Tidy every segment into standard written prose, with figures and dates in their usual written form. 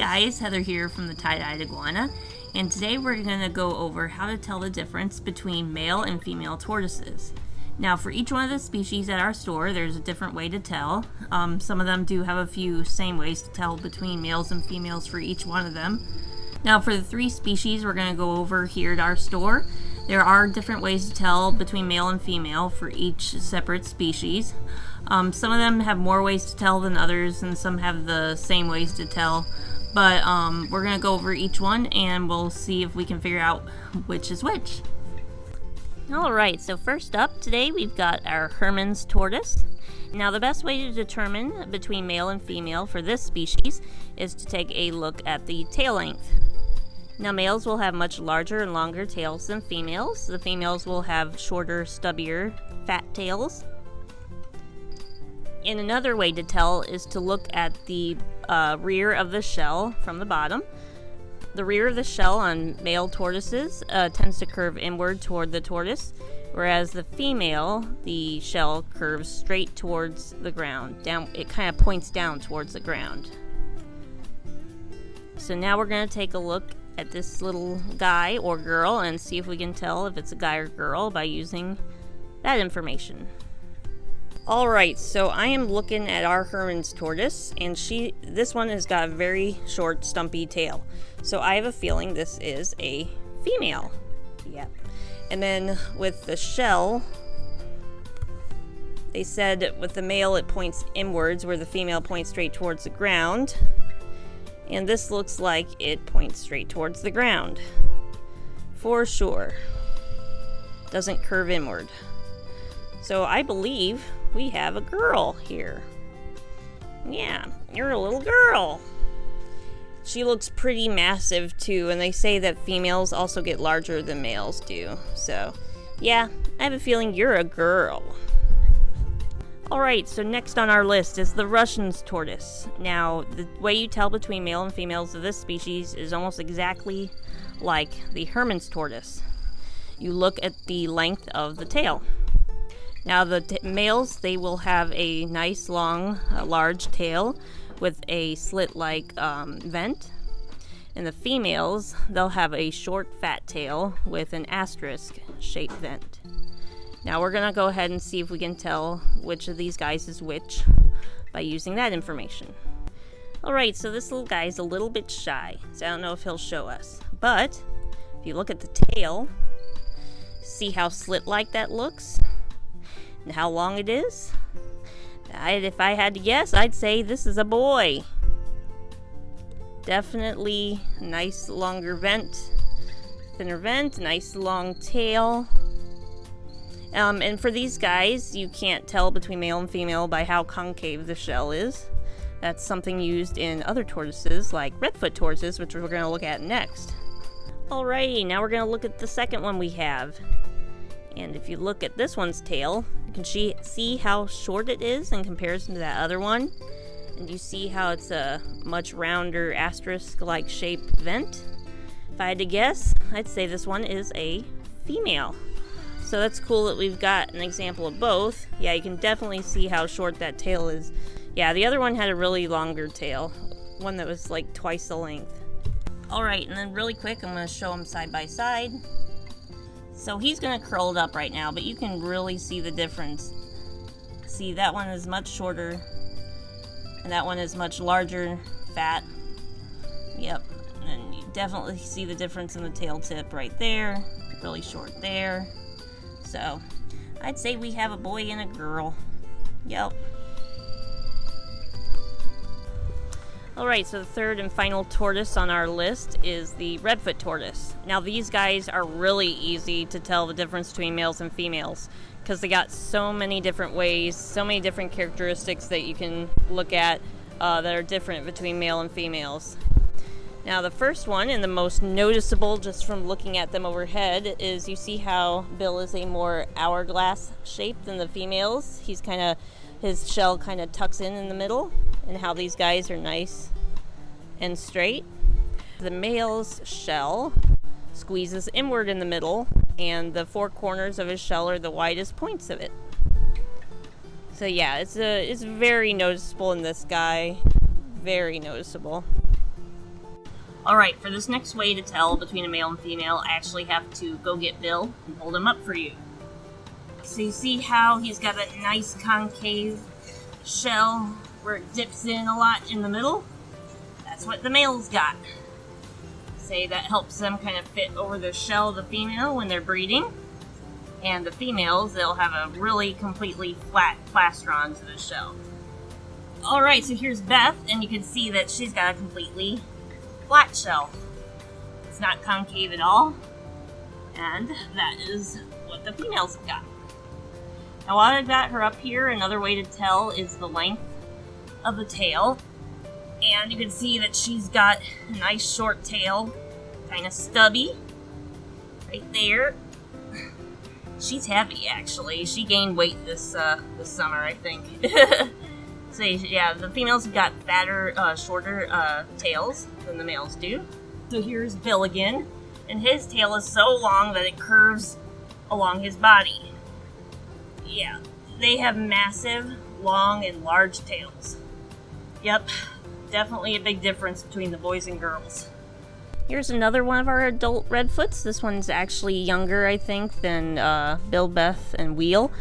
guys, Heather here from the Tye-Dyed iguana, and today we're going to go over how to tell the difference between male and female tortoises. Now for each one of the species at our store, there's a different way to tell. Some of them do have a few same ways to tell between males and females for each one of them. Now for the three species we're going to go over here at our store, there are different ways to tell between male and female for each separate species. Some of them have more ways to tell than others, and some have the same ways to tell. But we're going to go over each one and we'll see if we can figure out which is which. Alright, so first up today we've got our Hermann's tortoise. Now the best way to determine between male and female for this species is to take a look at the tail length. Now males will have much larger and longer tails than females. The females will have shorter, stubbier, fat tails. And another way to tell is to look at the rear of the shell from the bottom. The rear of the shell on male tortoises tends to curve inward toward the tortoise, whereas the female, the shell curves straight towards the ground. It kind of points down towards the ground. So now we're going to take a look at this little guy or girl and see if we can tell if it's a guy or girl by using that information. Alright, so I am looking at our Hermann's tortoise, and this one has got a very short, stumpy tail. So I have a feeling this is a female. Yep. And then with the shell, they said with the male it points inwards, where the female points straight towards the ground. And this looks like it points straight towards the ground. For sure. Doesn't curve inward. So I believe we have a girl here. Yeah, you're a little girl. She looks pretty massive too, and they say that females also get larger than males do. So, yeah, I have a feeling you're a girl. Alright, so next on our list is the Russian's tortoise. Now, the way you tell between male and females of this species is almost exactly like the Hermann's tortoise. You look at the length of the tail. Now the males, they will have a nice long, large tail with a slit-like vent. And the females, they'll have a short, fat tail with an asterisk-shaped vent. Now we're going to go ahead and see if we can tell which of these guys is which by using that information. Alright, so this little guy is a little bit shy, so I don't know if he'll show us. But, if you look at the tail, see how slit-like that looks? And how long it is? If I had to guess, I'd say this is a boy. Definitely nice longer vent, thinner vent, nice long tail. And for these guys, you can't tell between male and female by how concave the shell is. That's something used in other tortoises, like redfoot tortoises, which we're going to look at next. Alrighty, now we're going to look at the second one we have. And if you look at this one's tail, you can see how short it is in comparison to that other one. And you see how it's a much rounder asterisk-like shaped vent. If I had to guess, I'd say this one is a female. So that's cool that we've got an example of both. Yeah, you can definitely see how short that tail is. Yeah, the other one had a really longer tail. One that was like twice the length. Alright, and then really quick, I'm going to show them side by side. So he's going to curl it up right now, but you can really see the difference. See, that one is much shorter, and that one is much larger, fat. Yep, and you definitely see the difference in the tail tip right there, really short there. So, I'd say we have a boy and a girl. Yep. Alright, so the third and final tortoise on our list is the redfoot tortoise. Now these guys are really easy to tell the difference between males and females because they got so many different ways, so many different characteristics that you can look at that are different between male and females. Now the first one, and the most noticeable just from looking at them overhead, is you see how Bill is a more hourglass shape than the females. His shell kind of tucks in the middle, and how these guys are nice and straight. The male's shell squeezes inward in the middle, and the four corners of his shell are the widest points of it. So yeah, it's very noticeable in this guy. Very noticeable. Alright, for this next way to tell between a male and female, I actually have to go get Bill and hold him up for you. So you see how he's got a nice concave shell where it dips in a lot in the middle? That's what the male's got. Say that helps them kind of fit over the shell of the female when they're breeding. And the females, they'll have a really completely flat plastron to the shell. Alright, so here's Beth, and you can see that she's got a completely flat shell. It's not concave at all. And that is what the females have got. Now while I've got her up here, another way to tell is the length of the tail. And you can see that she's got a nice short tail, kind of stubby, right there. She's heavy, actually. She gained weight this summer, I think. So yeah, the females have got fatter, shorter tails than the males do. So here's Bill again, and his tail is so long that it curves along his body. Yeah, they have massive, long, and large tails. Yep, definitely a big difference between the boys and girls. Here's another one of our adult redfoots. This one's actually younger, I think, than Bill, Beth, and Wheel.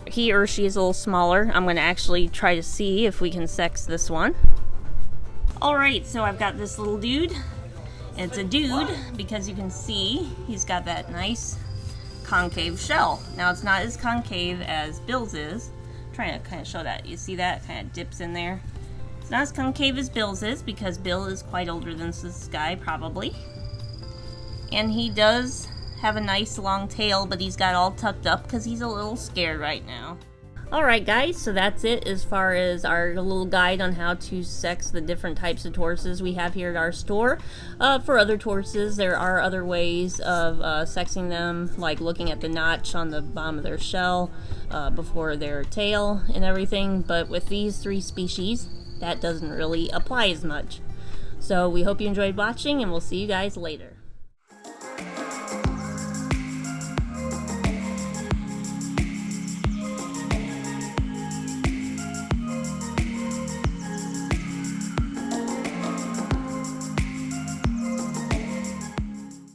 He or she is a little smaller. I'm going to actually try to see if we can sex this one. Alright, so I've got this little dude. It's a dude because you can see he's got that nice concave shell. Now it's not as concave as Bill's is. I'm trying to kind of show that. You see that? Kind of dips in there. It's not as concave as Bill's is because Bill is quite older than this guy, probably. And he does have a nice long tail, but he's got all tucked up because he's a little scared right now. Alright guys, so that's it as far as our little guide on how to sex the different types of tortoises we have here at our store. For other tortoises, there are other ways of sexing them, like looking at the notch on the bottom of their shell before their tail and everything, but with these three species, that doesn't really apply as much. So we hope you enjoyed watching, and we'll see you guys later.